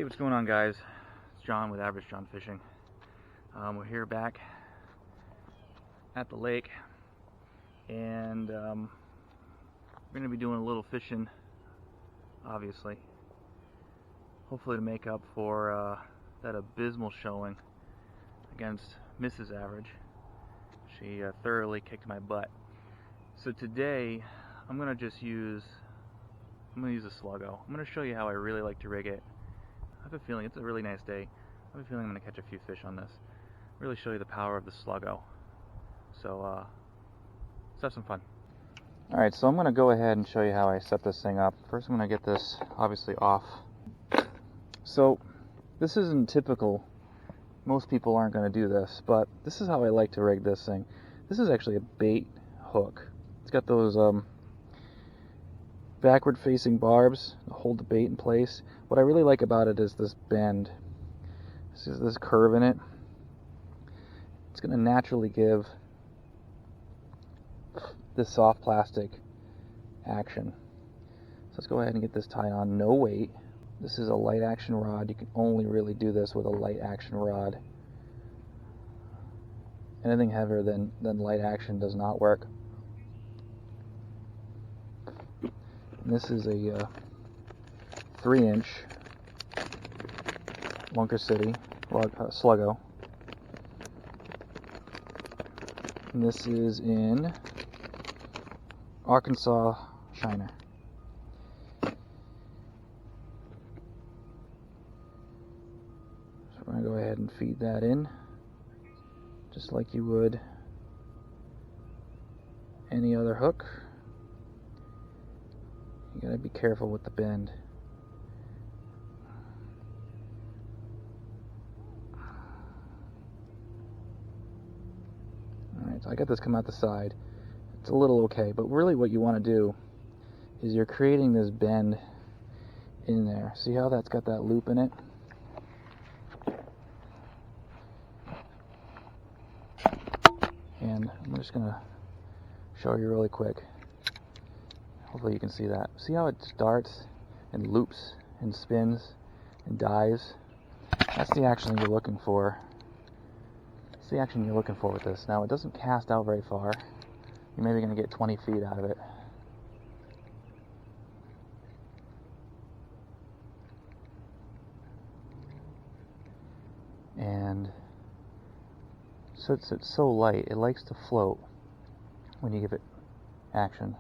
What's going on, guys? It's John with Average John Fishing. We're here back at the lake, and we're going to be doing a little fishing, obviously, hopefully to make up for that abysmal showing against Mrs. Average. She thoroughly kicked my butt. So today I'm going to use a Slug-Go. I'm going to show you how I really like to rig it. I have a feeling it's a really nice day. I have a feeling I'm going to catch a few fish on this. Really show you the power of the Slug-Go. So let's have some fun. Alright, so I'm going to go ahead and show you how I set this thing up. First I'm going to get this obviously off. So this isn't typical. Most people aren't going to do this, but this is how I like to rig this thing. This is actually a bait hook. It's got those backward facing barbs to hold the bait in place. What I really like about it is this bend. This curve in it. It's going to naturally give this soft plastic action. So let's go ahead and get this tied on. No weight. This is a light action rod. You can only really do this with a light action rod. Anything heavier than light action does not work. And this is a 3-inch Lunker City Slug-Go. And this is in Arkansas Shiner. So we're going to go ahead and feed that in, just like you would any other hook. You gotta be careful with the bend. Alright, so I got this come out the side. It's a little okay, but really what you want to do is you're creating this bend in there. See how that's got that loop in it? And I'm just gonna show you really quick. Hopefully you can see that. See how it starts and loops and spins and dives? That's the action you're looking for. That's the action you're looking for with this. Now it doesn't cast out very far. You're maybe going to get 20 feet out of it. And since it's so light, it likes to float when you give it action.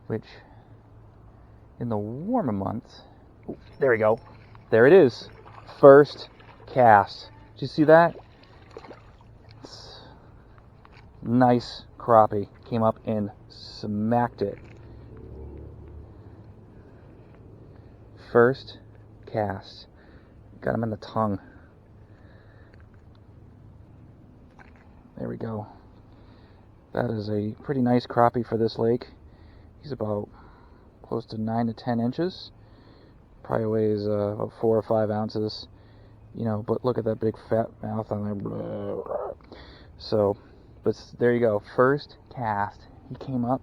Which, in the warmer months, there we go. There it is. First cast. Did you see that? It's nice crappie. Came up and smacked it. First cast. Got him in the tongue. There we go. That is a pretty nice crappie for this lake. He's about close to 9 to 10 inches. Probably weighs about 4 or 5 ounces. You know, but look at that big fat mouth on there. So, but there you go. First cast. He came up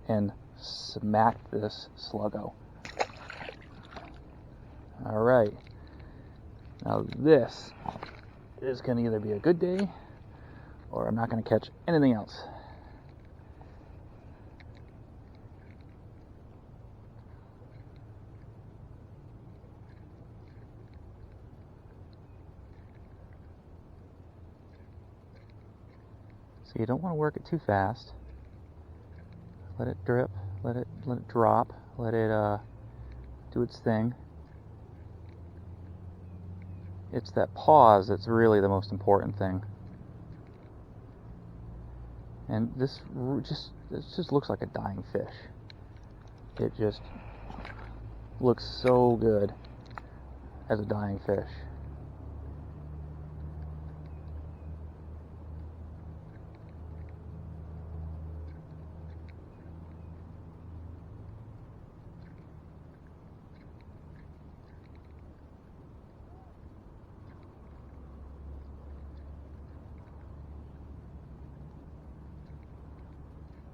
and smacked this Slug-Go. Alright. Now this is going to either be a good day or I'm not going to catch anything else. So you don't want to work it too fast. Let it drip, let it drop, let it do its thing. It's that pause that's really the most important thing. And this just looks like a dying fish. It just looks so good as a dying fish.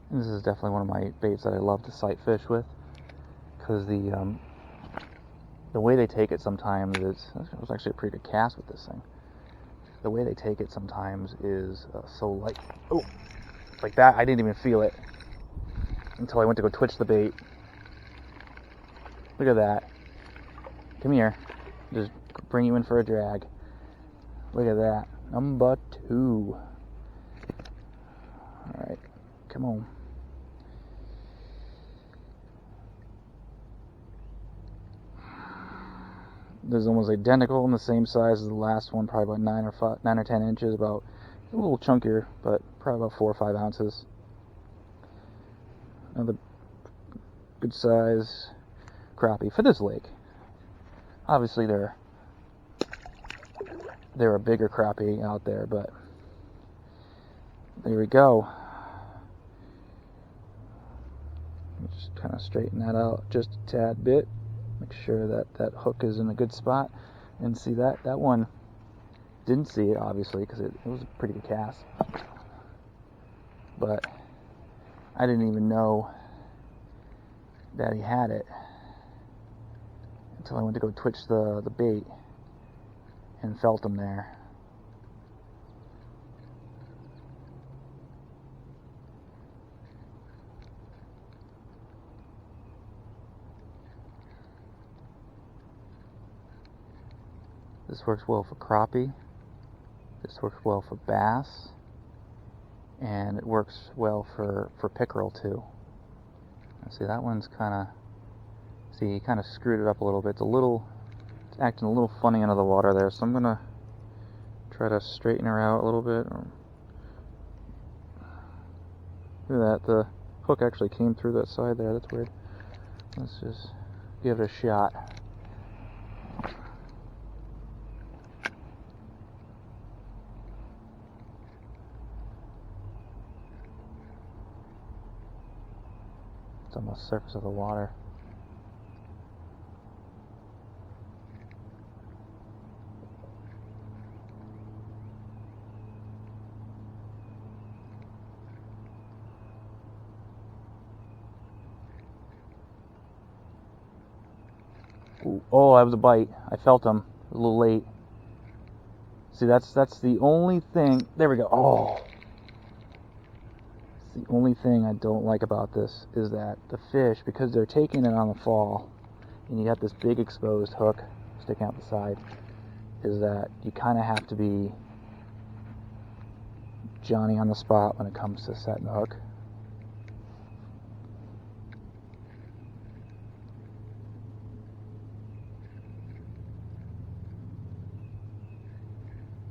This is definitely one of my baits that I love to sight fish with, because the the way they take it sometimes is, it was actually a pretty good cast with this thing. The way they take it sometimes is so light. Oh, like that, I didn't even feel it until I went to go twitch the bait. Look at that. Come here. Just bring you in for a drag. Look at that. Number 2. Alright, come on. This is almost identical and the same size as the last one, probably about 9 or 10 inches, about a little chunkier, but probably about 4 or 5 ounces. Another good size crappie for this lake. Obviously there are bigger crappie out there, but there we go. Just kind of straighten that out just a tad bit. Make sure that that hook is in a good spot. And see that one didn't see it, obviously, because it was a pretty good cast. But I didn't even know that he had it until I went to go twitch the bait and felt him there. This works well for crappie, this works well for bass, and it works well for pickerel too. See, that one's kind of, see, he kind of screwed it up a little bit. It's acting a little funny under the water there, so I'm going to try to straighten her out a little bit. Look at that, the hook actually came through that side there, that's weird. Let's just give it a shot. On the surface of the water. Ooh, oh, that was a bite. I felt him. A little late. See, that's the only thing. There we go. Oh. The only thing I don't like about this is that the fish, because they're taking it on the fall, and you got this big exposed hook sticking out the side, is that you kind of have to be Johnny on the spot when it comes to setting the hook.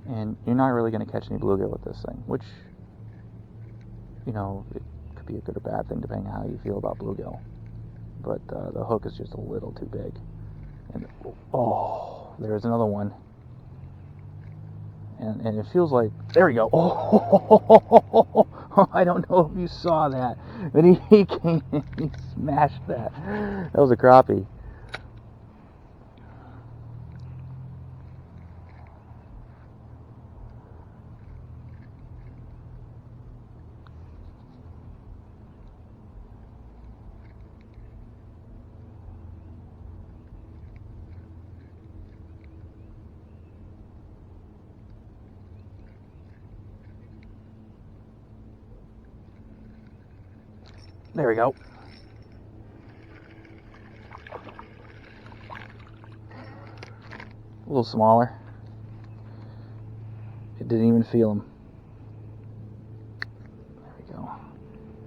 And you're not really going to catch any bluegill with this thing, which, you know, it could be a good or bad thing depending on how you feel about bluegill. But the hook is just a little too big. And oh, there's another one. And it feels like, there we go. Oh, I don't know if you saw that, but he came and he smashed that. That was a crappie. There we go. A little smaller. It didn't even feel him. There we go.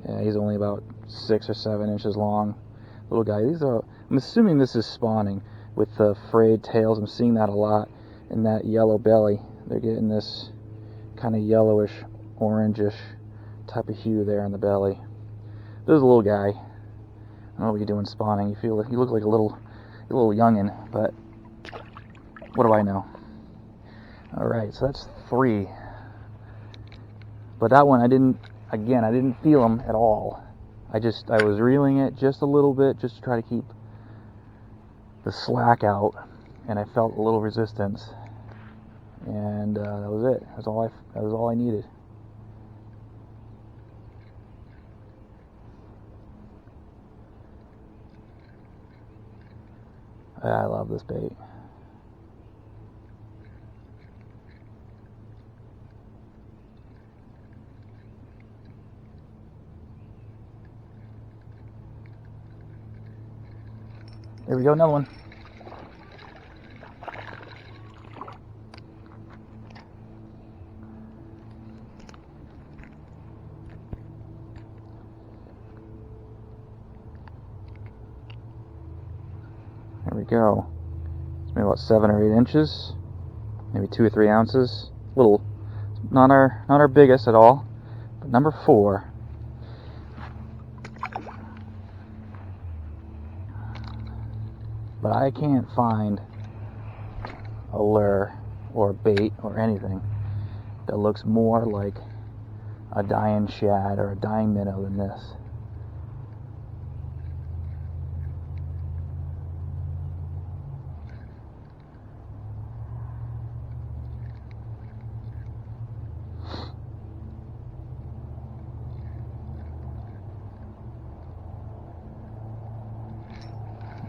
Yeah, he's only about 6 or 7 inches long. Little guy. I'm assuming this is spawning with the frayed tails. I'm seeing that a lot in that yellow belly. They're getting this kind of yellowish, orangish type of hue there in the belly. There's a little guy. I don't know what you're doing spawning. You look like a little youngin', but what do I know? All right, so that's 3. But that one, I didn't feel him at all. I was reeling it just a little bit, just to try to keep the slack out, and I felt a little resistance, and that was it. That was all I needed. I love this bait. There we go, another one. There we go. It's maybe about 7 or 8 inches, maybe 2 or 3 ounces. Little, not our biggest at all, but number 4. But I can't find a lure or bait or anything that looks more like a dying shad or a dying minnow than this.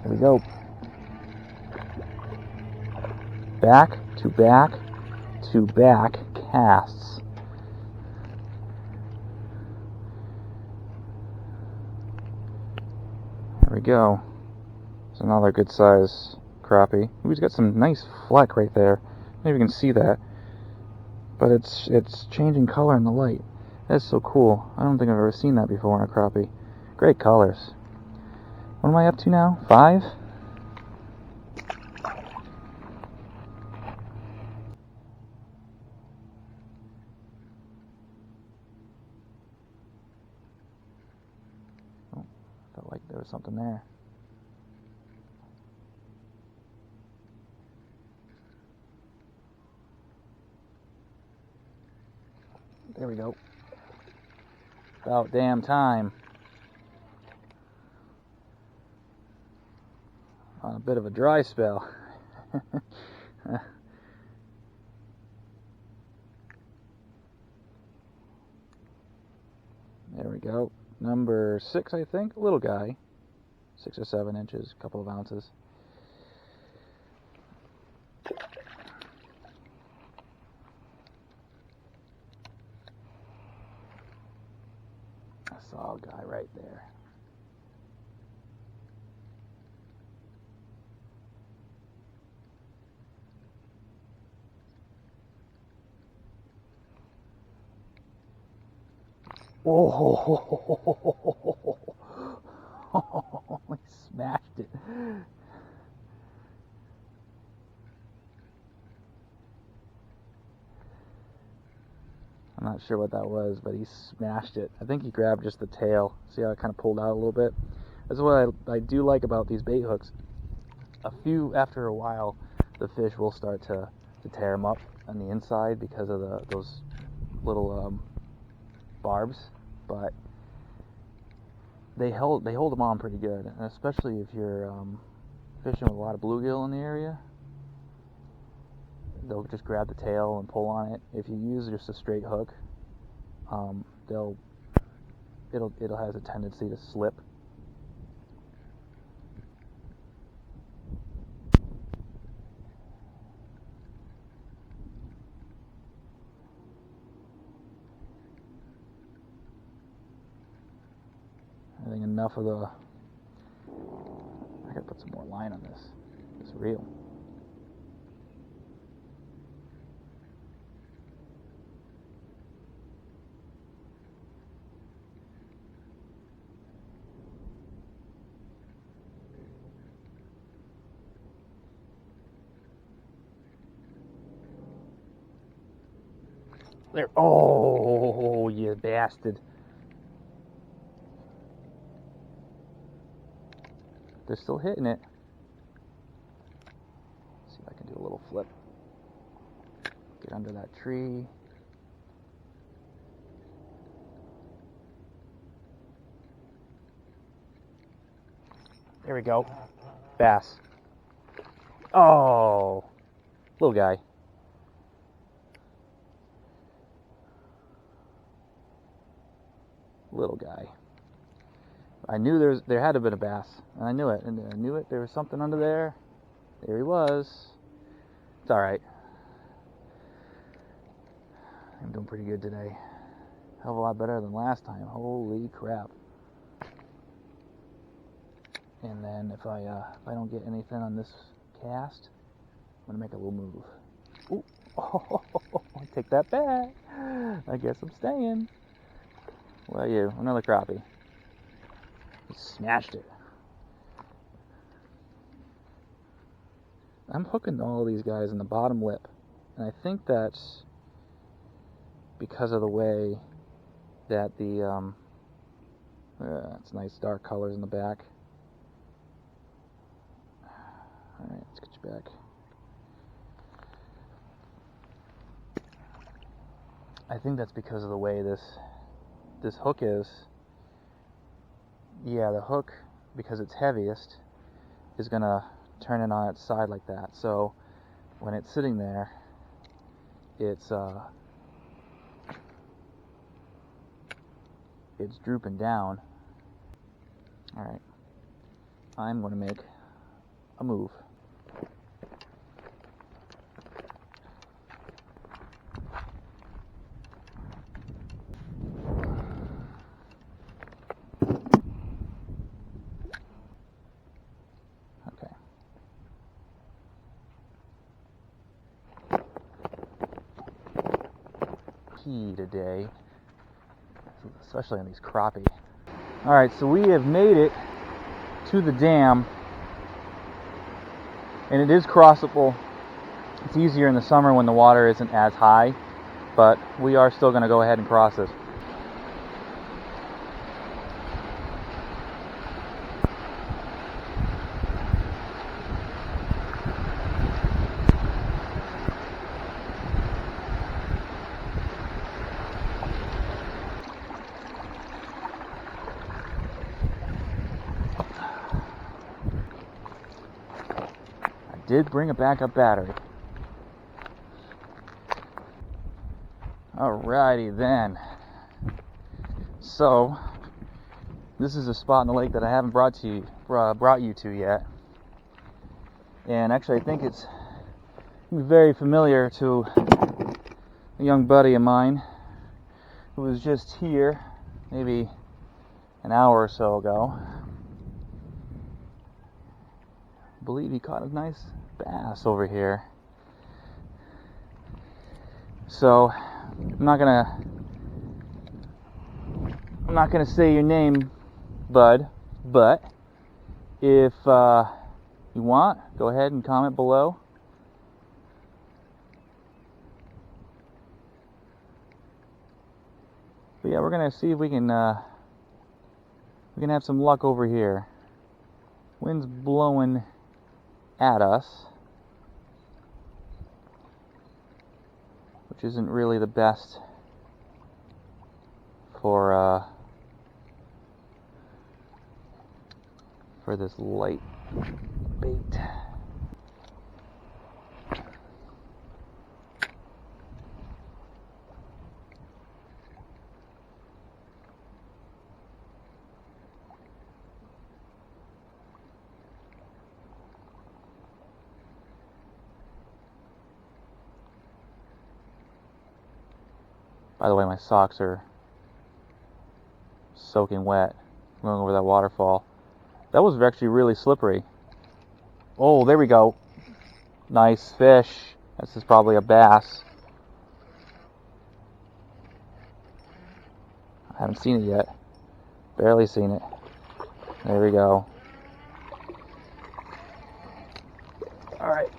There we go. Back to back to back casts. There we go. It's another good size crappie. Ooh, he's got some nice fleck right there. Maybe you can see that. But it's changing color in the light. That's so cool. I don't think I've ever seen that before in a crappie. Great colors. What am I up to now? 5? Oh, felt like there was something there. There we go. About damn time. On a bit of a dry spell. There we go. Number 6, I think. A little guy. 6 or 7 inches, a couple of ounces. I saw a guy right there. Oh, he smashed it. I'm not sure what that was, but he smashed it. I think he grabbed just the tail. See how it kind of pulled out a little bit? That's what I do like about these bait hooks. After a while, the fish will start to tear them up on the inside because of those little barbs, but they hold them on pretty good, and especially if you're fishing with a lot of bluegill in the area. They'll just grab the tail and pull on it. If you use just a straight hook, it'll has a tendency to slip. I think enough of the. I gotta put some more line on this. It's real. There. Oh, you bastard. They're still hitting it. Let's see if I can do a little flip. Get under that tree. There we go. Bass. Oh, little guy. Little guy. I knew there had to have been a bass, and I knew it. And I knew it. There was something under there. There he was. It's alright. I'm doing pretty good today. Hell of a lot better than last time. Holy crap. And then if I don't get anything on this cast, I'm gonna make a little move. Ooh. Oh, take that back. I guess I'm staying. What about you? Another crappie. He smashed it. I'm hooking all these guys in the bottom lip, and I think that's because of the way that the it's nice dark colors in the back. Alright, let's get you back. I think that's because of the way this hook is. Yeah, the hook, because it's heaviest, is gonna turn it on its side like that. So when it's sitting there, it's drooping down. Alright, I'm going to make a move. Okay. Key today, especially on these crappie. Alright, so we have made it to the dam, and it is crossable. It's easier in the summer when the water isn't as high, but we are still going to go ahead and cross it. Did bring a backup battery. Alrighty then. So this is a spot in the lake that I haven't brought you to yet, and actually I think it's very familiar to a young buddy of mine who was just here maybe an hour or so ago. I believe he caught a nice bass over here. So I'm not gonna say your name, bud, but if you want, go ahead and comment below. But yeah, we're gonna see if we can have some luck over here. Wind's blowing at us, which isn't really the best for this light bait. By the way, my socks are soaking wet going over that waterfall. That was actually really slippery. Oh, there we go. Nice fish. This is probably a bass. I haven't seen it yet. Barely seen it. There we go. Alright.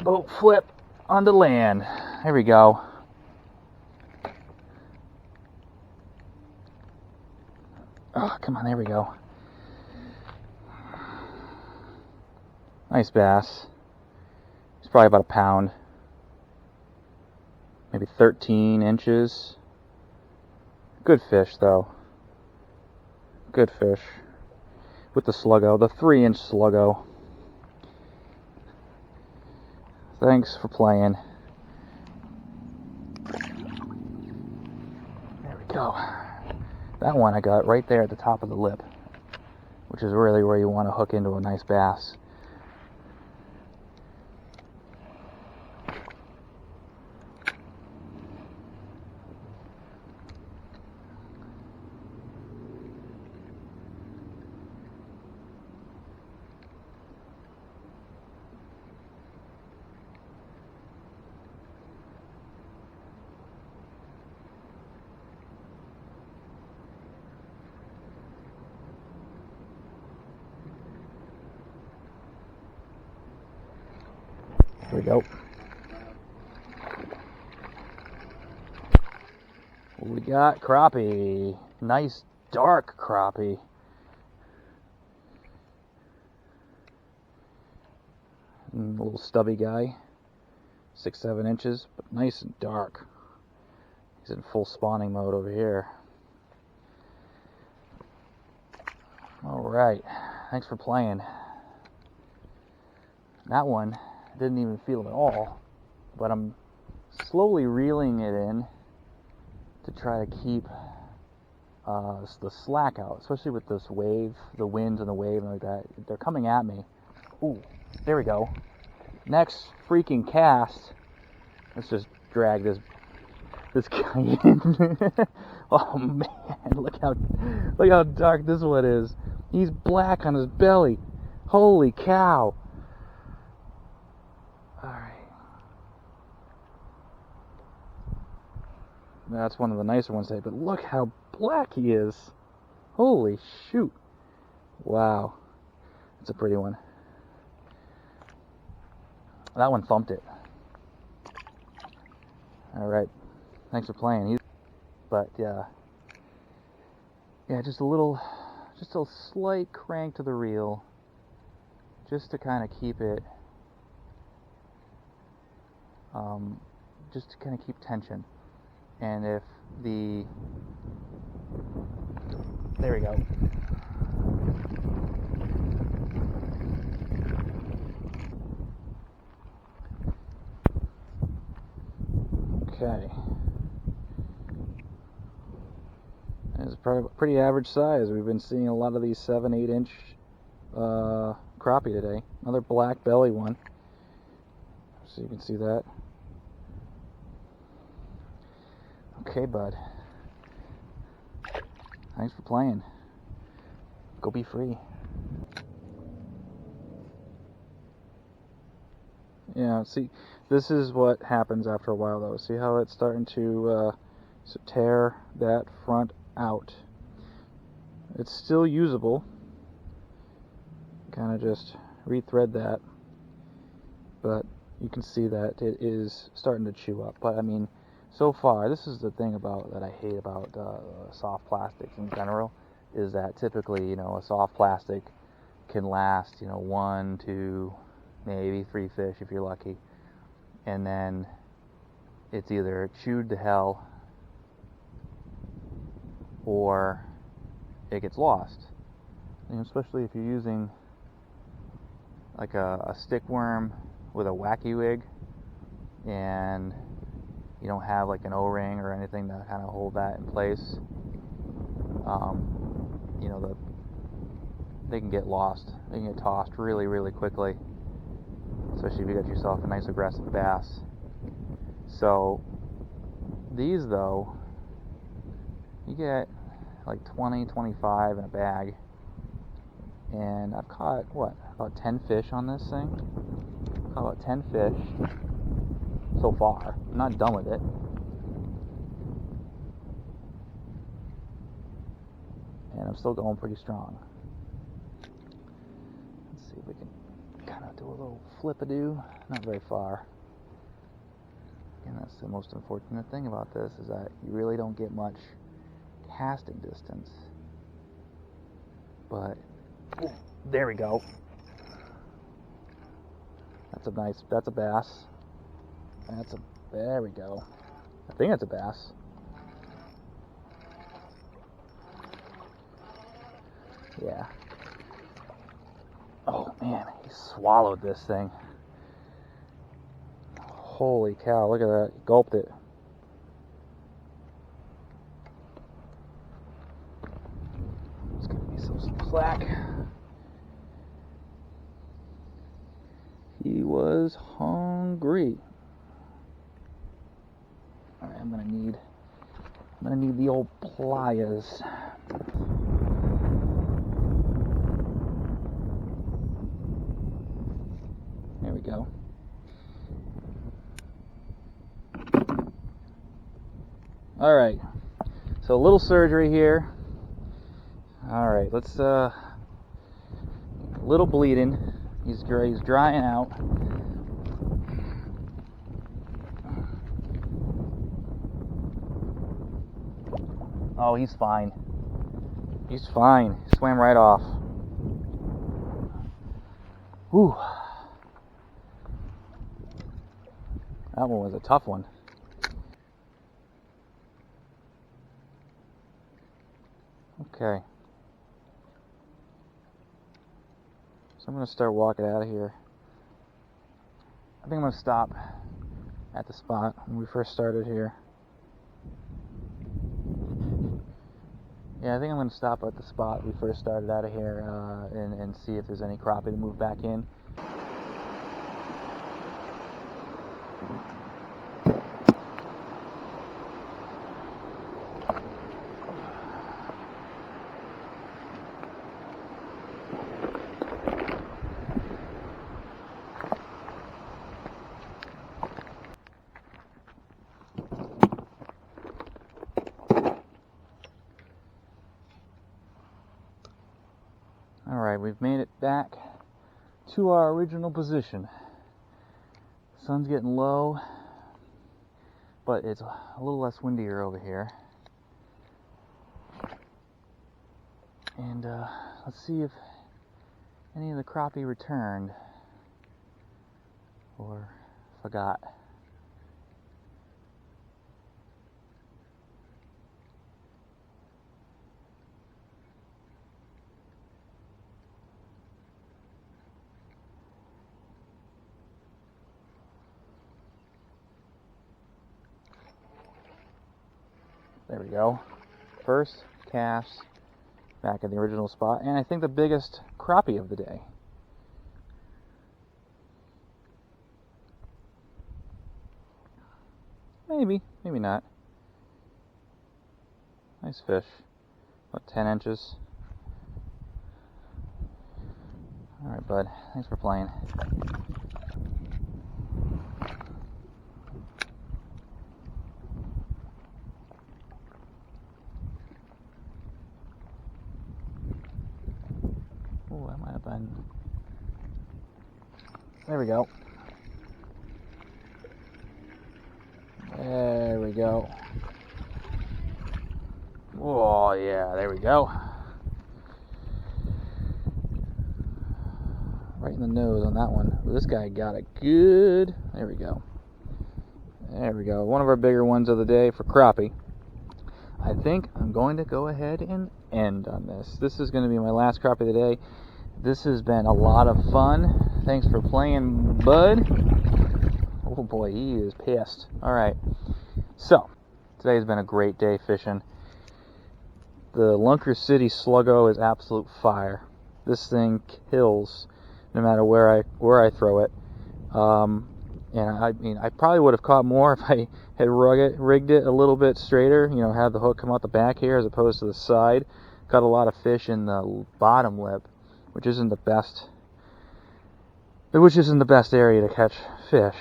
Boat flip onto land. There we go. Oh, come on, there we go. Nice bass. It's probably about a pound. Maybe 13 inches. Good fish, though. Good fish. With the Slug-Go, the 3-inch Slug-Go. Thanks for playing. There we go. That one I got right there at the top of the lip, which is really where you want to hook into a nice bass. Here we go. We got crappie. Nice dark crappie. And a little stubby guy. 6-7 inches, but nice and dark. He's in full spawning mode over here. Alright, thanks for playing. That one, didn't even feel it at all, but I'm slowly reeling it in to try to keep the slack out, especially with this wave, the winds and the wave and like that. They're coming at me. Ooh, there we go. Next freaking cast. Let's just drag this guy in. Oh man, look how dark this one is. He's black on his belly. Holy cow. Alright. That's one of the nicer ones today, but look how black he is. Holy shoot. Wow. That's a pretty one. That one thumped it. Alright. Thanks for playing. But yeah, just a slight crank to the reel, just to kind of keep it, just to kind of keep tension. And if there we go. Okay. It's pretty average size. We've been seeing a lot of these 7-8 inch crappie today. Another black belly one. So you can see that. Okay, bud. Thanks for playing. Go be free. Yeah, see, this is what happens after a while though. See how it's starting to tear that front out. It's still usable. Kind of just rethread that, but you can see that it is starting to chew up. But I mean, so far, this is the thing that I hate about soft plastics in general, is that typically, a soft plastic can last, 1, 2, maybe 3 fish if you're lucky, and then it's either chewed to hell or it gets lost. Especially if you're using like a stick worm with a wacky wig and you don't have like an O-ring or anything to kind of hold that in place. They can get lost. They can get tossed really, really quickly, especially if you got yourself a nice aggressive bass. So these though, you get like 20, 25 in a bag, and I've caught about 10 fish on this thing. Caught about 10 fish so far. I'm not done with it. And I'm still going pretty strong. Let's see if we can kind of do a little flip-a-doo. Not very far. And that's the most unfortunate thing about this, is that you really don't get much casting distance. But there we go. That's a bass. There we go. I think that's a bass. Yeah. Oh man, he swallowed this thing. Holy cow, look at that. He gulped it. Let's give myself some slack. He was hungry. Alright, I'm gonna need the old pliers. There we go. Alright, so a little surgery here. Alright, let's a little bleeding. He's drying out. Oh, he's fine. He's fine. He swam right off. Whew. That one was a tough one. Okay. So I'm going to start walking out of here. I think I'm going to stop at the spot when we first started here. Yeah, I think I'm going to stop at the spot we first started out of here and see if there's any crappie to move back in. Alright, we've made it back to our original position. Sun's getting low, but it's a little less windier over here. And let's see if any of the crappie returned or forgot. There we go. First cast back at the original spot, and I think the biggest crappie of the day. Maybe, maybe not. Nice fish. About 10 inches. Alright, bud. Thanks for playing. Oh, that might have been... There we go. There we go. Oh, yeah, there we go. Right in the nose on that one. This guy got it good. There we go. There we go. One of our bigger ones of the day for crappie. I think I'm going to go ahead and end on this. This is going to be my last crappie of the day. This has been a lot of fun. Thanks for playing, bud. Oh boy, he is pissed. Alright. So, today's been a great day fishing. The Lunker City Slug-Go is absolute fire. This thing kills no matter where I throw it. And I mean, I probably would have caught more if I had rigged it a little bit straighter. You know, had the hook come out the back here as opposed to the side. Caught a lot of fish in the bottom lip, which isn't the best. Which isn't the best area to catch fish.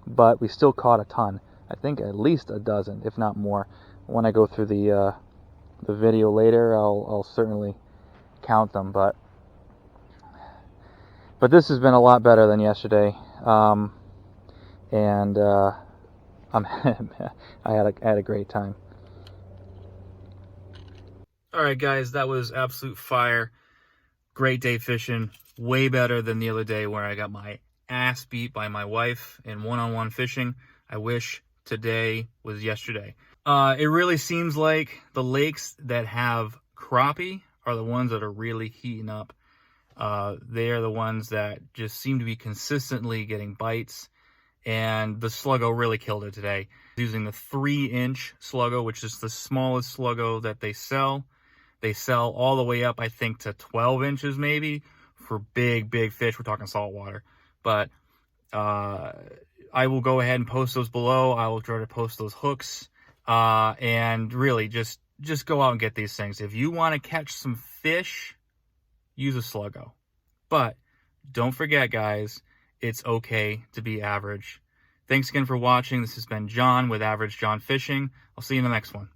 But we still caught a ton. I think at least a dozen, if not more. When I go through the video later, I'll certainly count them. But this has been a lot better than yesterday. I had a great time. All right, guys, that was absolute fire. Great day fishing. Way better than the other day where I got my ass beat by my wife in one-on-one fishing. I wish today was yesterday. It really seems like the lakes that have crappie are the ones that are really heating up. They are the ones that just seem to be consistently getting bites, and the Slug-Go really killed it today. Using the 3-inch Slug-Go, which is the smallest Slug-Go that they sell. They sell all the way up, I think, to 12 inches maybe for big fish. We're talking saltwater. But I will go ahead and post those below. I will try to post those hooks. And really, just go out and get these things. If you want to catch some fish, use a Slug-Go. But don't forget, guys, it's okay to be average. Thanks again for watching. This has been John with Average John Fishing. I'll see you in the next one.